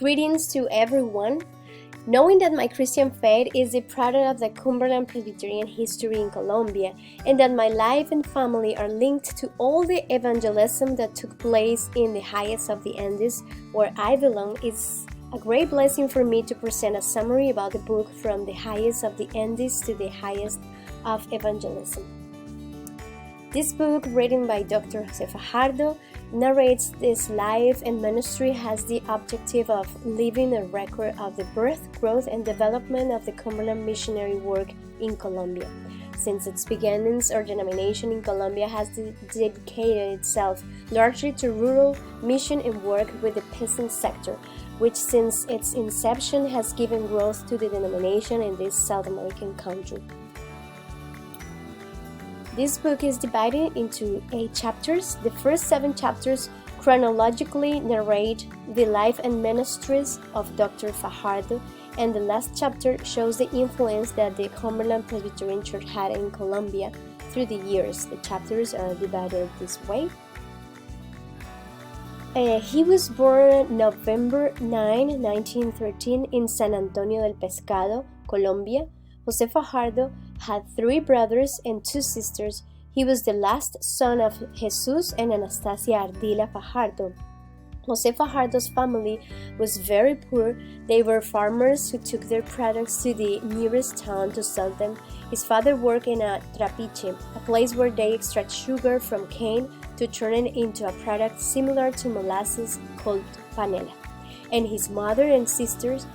Greetings to everyone. Knowing that my Christian faith is the product of the Cumberland Presbyterian history in Colombia, and that my life and family are linked to all the evangelism that took place in the highest of the Andes, where I belong, is a great blessing for me to present a summary about the book From the Highest of the Andes to the Highest of Evangelism. This book, written by Dr. Jose Fajardo, narrates this life and ministry, has the objective of leaving a record of the birth, growth, and development of the Cumberland missionary work in Colombia. Since its beginnings, our denomination in Colombia has dedicated itself largely to rural mission and work with the peasant sector, which since its inception has given growth to the denomination in this South American country. This book is divided into 8 chapters. The first 7 chapters chronologically narrate the life and ministries of Dr. Fajardo, and the last chapter shows the influence that the Cumberland Presbyterian Church had in Colombia through the years. The chapters are divided this way. He was born November 9, 1913 in San Antonio del Pescado, Colombia. Jose Fajardo had 3 brothers and 2 sisters. He was the last son of Jesus and Anastasia Ardila Fajardo. Jose Fajardo's family was very poor. They were farmers who took their products to the nearest town to sell them. His father worked in a trapiche, a place where they extract sugar from cane to turn it into a product similar to molasses called panela. And his mother and sisters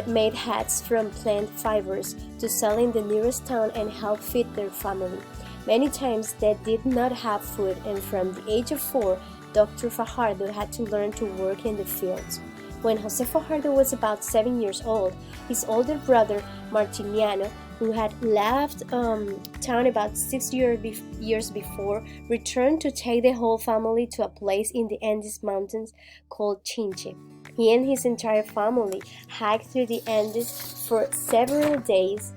made hats from plant fibers to sell in the nearest town and help feed their family. Many times they did not have food, and from the age of 4, Dr. Fajardo had to learn to work in the fields. When Jose Fajardo was about 7 years old, his older brother Martiniano, who had left town about 6 years before, returned to take the whole family to a place in the Andes Mountains called Chinche. He and his entire family hiked through the Andes for several days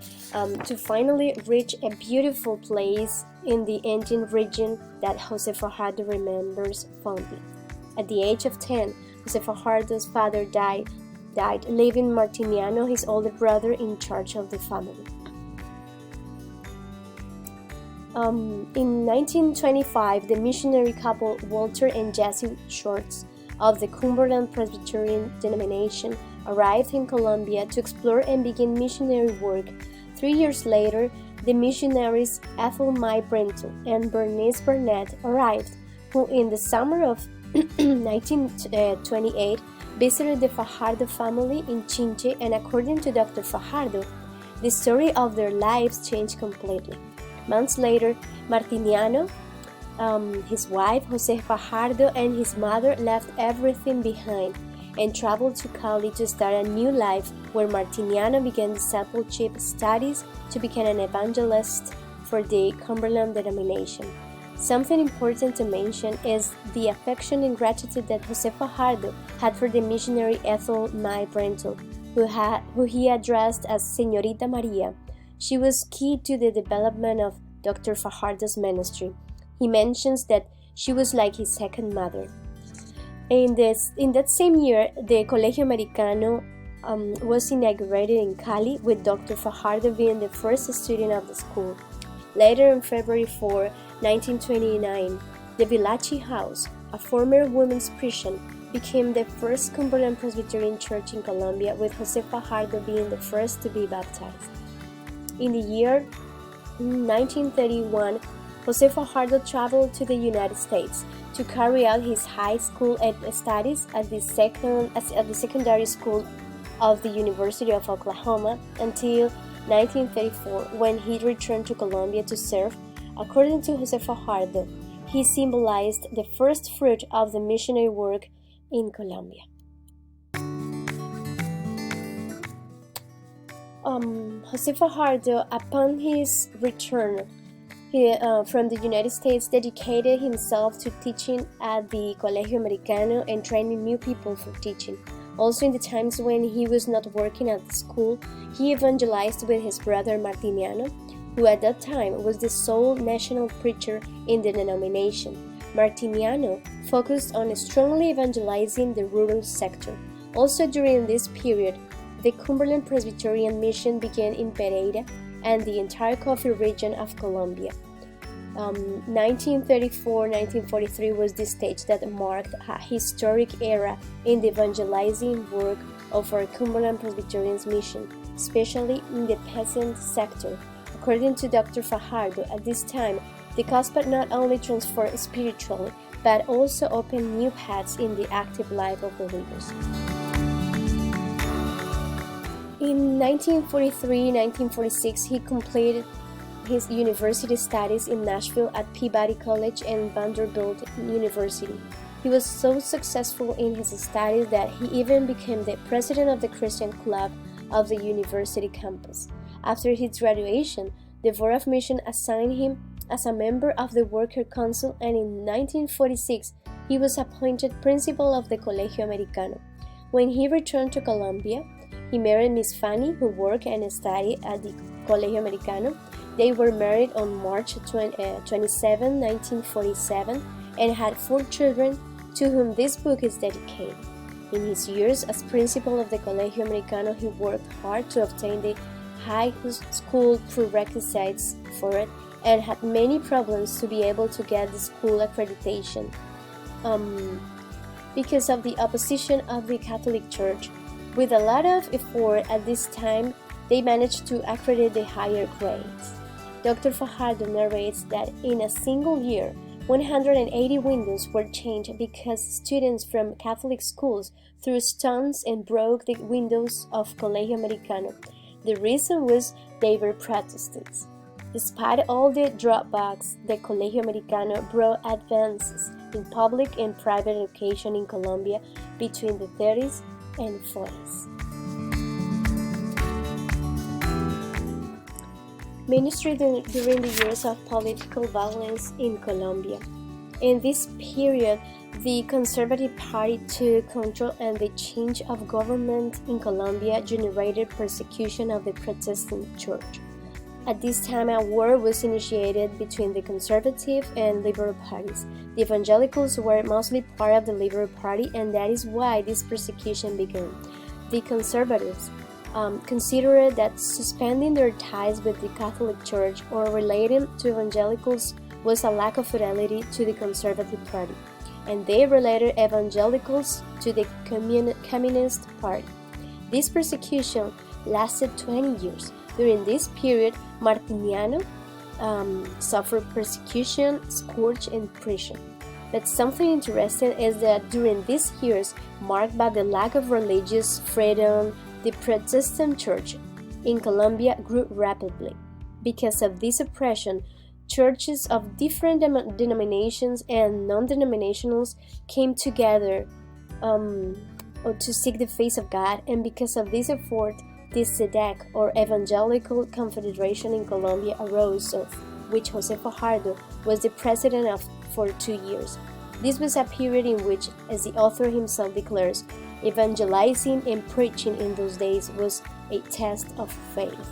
to finally reach a beautiful place in the Andean region that Jose Fajardo remembers fondly. At the age of 10, Jose Fajardo's father died, leaving Martiniano, his older brother, in charge of the family. In 1925, the missionary couple Walter and Jessie Shorts of the Cumberland Presbyterian denomination arrived in Colombia to explore and begin missionary work. 3 years later, the missionaries Ethel May Brentel and Bernice Burnett arrived, who in the summer of 1928 visited the Fajardo family in Chinche, and according to Dr. Fajardo, the story of their lives changed completely. Months later, Martiniano, his wife Jose Fajardo, and his mother left everything behind and traveled to Cali to start a new life, where Martiniano began discipleship studies to become an evangelist for the Cumberland denomination. Something important to mention is the affection and gratitude that Jose Fajardo had for the missionary Ethel May Brentel, who he addressed as Señorita Maria. She was key to the development of Dr. Fajardo's ministry. He mentions that she was like his second mother. In that same year, the Colegio Americano was inaugurated in Cali, with Dr. Fajardo being the first student of the school. Later, on February 4, 1929, the Villachi House, a former women's prison, became the first Cumberland Presbyterian Church in Colombia, with Jose Fajardo being the first to be baptized. In the year 1931, Jose Fajardo traveled to the United States to carry out his high school studies at the secondary school of the University of Oklahoma until 1934, when he returned to Colombia to serve. According to Jose Fajardo, he symbolized the first fruit of the missionary work in Colombia. Jose Fajardo, upon his return from the United States, dedicated himself to teaching at the Colegio Americano and training new people for teaching. Also, in the times when he was not working at the school, he evangelized with his brother Martiniano, who at that time was the sole national preacher in the denomination. Martiniano focused on strongly evangelizing the rural sector. Also during this period, the Cumberland Presbyterian Mission began in Pereira and the entire coffee region of Colombia. 1934-1943 was the stage that marked a historic era in the evangelizing work of our Cumberland Presbyterian Mission, especially in the peasant sector. According to Dr. Fajardo, at this time, the gospel not only transformed spiritually, but also opened new paths in the active life of believers. In 1943-1946, he completed his university studies in Nashville at Peabody College and Vanderbilt University. He was so successful in his studies that he even became the president of the Christian Club of the university campus. After his graduation, the Board of Mission assigned him as a member of the Worker Council, and in 1946, he was appointed principal of the Colegio Americano. When he returned to Colombia, he married Miss Fanny, who worked and studied at the Colegio Americano. They were married on March 27, 1947, and had 4 children, to whom this book is dedicated. In his years as principal of the Colegio Americano, he worked hard to obtain the high school prerequisites for it and had many problems to be able to get the school accreditation because of the opposition of the Catholic Church. With a lot of effort at this time, they managed to accredit the higher grades. Dr. Fajardo narrates that in a single year, 180 windows were changed because students from Catholic schools threw stones and broke the windows of Colegio Americano. The reason was they were Protestants. Despite all the drawbacks, the Colegio Americano brought advances in public and private education in Colombia between the 30s and 40s. Ministry during the years of political violence in Colombia. In this period, the Conservative Party took control, and the change of government in Colombia generated persecution of the Protestant Church. At this time, a war was initiated between the Conservative and Liberal parties. The Evangelicals were mostly part of the Liberal Party, and that is why this persecution began. The Conservatives considered that suspending their ties with the Catholic Church or relating to Evangelicals was a lack of fidelity to the Conservative Party, and they related Evangelicals to the Communist Party. This persecution lasted 20 years. During this period, Martiniano suffered persecution, scourge, and prison. But something interesting is that during these years, marked by the lack of religious freedom, the Protestant Church in Colombia grew rapidly. Because of this oppression, churches of different denominations and non-denominationals came together to seek the face of God, and because of this effort, the SEDEC, or Evangelical Confederation in Colombia, arose, of which Jose Fajardo was the president of for 2 years. This was a period in which, as the author himself declares, evangelizing and preaching in those days was a test of faith.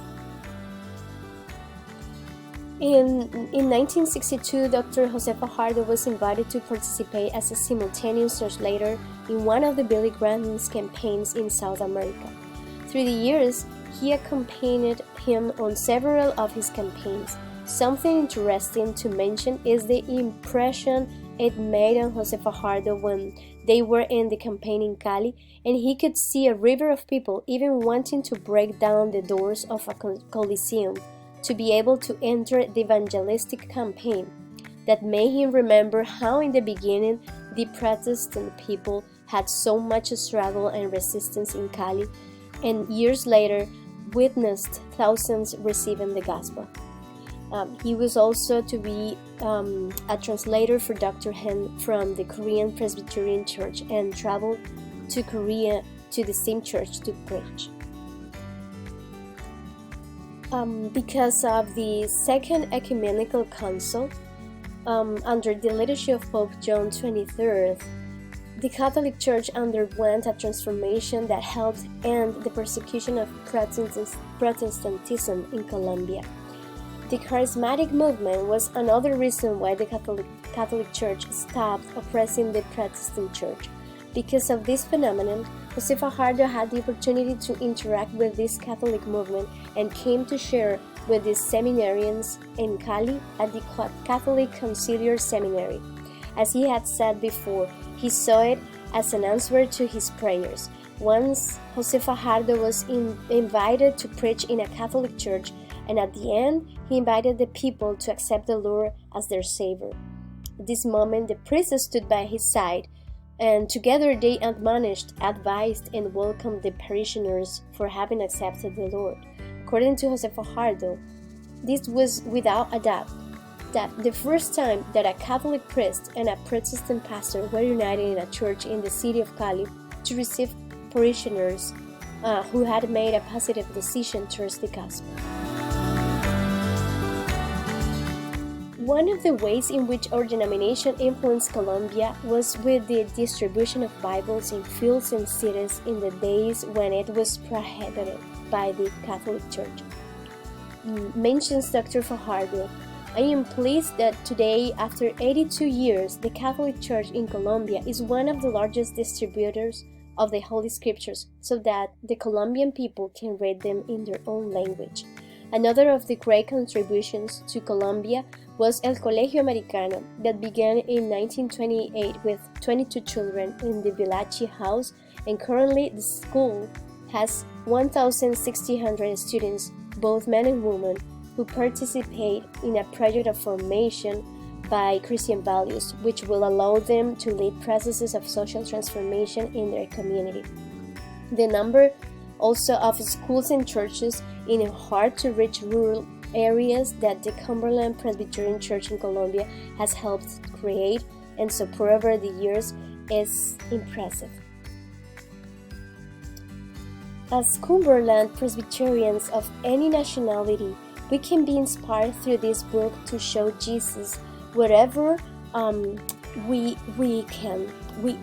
In 1962, Dr. Jose Fajardo was invited to participate as a simultaneous translator in one of the Billy Graham's campaigns in South America. Through the years, he accompanied him on several of his campaigns. Something interesting to mention is the impression it made on Jose Fajardo when they were in the campaign in Cali, and he could see a river of people even wanting to break down the doors of a coliseum to be able to enter the evangelistic campaign. That made him remember how in the beginning the Protestant people had so much struggle and resistance in Cali, and years later witnessed thousands receiving the gospel. He was also to be a translator for Dr. Hen from the Korean Presbyterian Church and traveled to Korea to the same church to preach. Because of the Second Ecumenical Council, under the leadership of Pope John XXIII, the Catholic Church underwent a transformation that helped end the persecution of Protestantism in Colombia. The charismatic movement was another reason why the Catholic Church stopped oppressing the Protestant Church. Because of this phenomenon, Jose Fajardo had the opportunity to interact with this Catholic movement and came to share with the seminarians in Cali at the Catholic Conciliar Seminary. As he had said before, he saw it as an answer to his prayers. Once, Jose Fajardo was invited to preach in a Catholic church, and at the end, he invited the people to accept the Lord as their Savior. At this moment, the priest stood by his side, and together they admonished, advised, and welcomed the parishioners for having accepted the Lord. According to Jose Fajardo, this was without a doubt that the first time that a Catholic priest and a Protestant pastor were united in a church in the city of Cali to receive parishioners who had made a positive decision towards the gospel. One of the ways in which our denomination influenced Colombia was with the distribution of Bibles in fields and cities in the days when it was prohibited by the Catholic Church. Mentions Dr. Fajardo, I am pleased that today, after 82 years, the Catholic Church in Colombia is one of the largest distributors of the Holy Scriptures so that the Colombian people can read them in their own language. Another of the great contributions to Colombia was El Colegio Americano, that began in 1928 with 22 children in the Villachi House, and currently the school has 1,600 students, both men and women, who participate in a project of formation by Christian values, which will allow them to lead processes of social transformation in their community. The number also of schools and churches in hard-to-reach rural areas that the Cumberland Presbyterian Church in Colombia has helped create and support over the years is impressive. As Cumberland Presbyterians of any nationality, we can be inspired through this book to show Jesus wherever we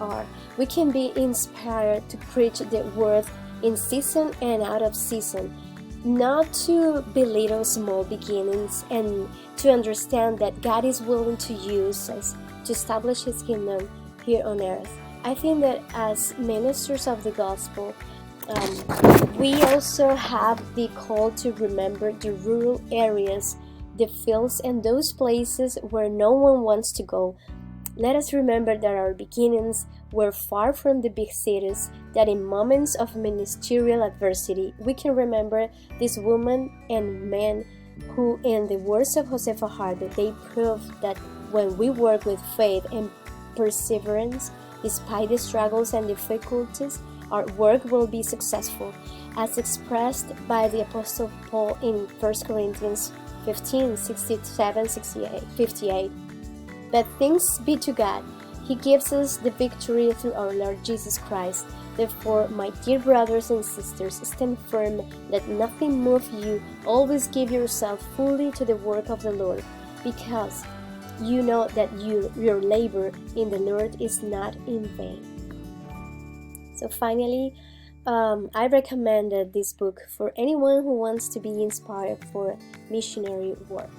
are. We can be inspired to preach the word in season and out of season, not to belittle small beginnings, and to understand that God is willing to use us to establish His kingdom here on earth. I think that as ministers of the gospel, we also have the call to remember the rural areas, the fields, and those places where no one wants to go. Let us remember that our beginnings were far from the big cities, that in moments of ministerial adversity, we can remember these women and men who, in the words of Jose Fajardo, they proved that when we work with faith and perseverance, despite the struggles and difficulties, our work will be successful, as expressed by the Apostle Paul in 1 Corinthians 15, 67, 68, 58. But thanks be to God, He gives us the victory through our Lord Jesus Christ. Therefore, my dear brothers and sisters, stand firm, let nothing move you, always give yourself fully to the work of the Lord, because you know that your labor in the Lord is not in vain. So finally, I recommended this book for anyone who wants to be inspired for missionary work.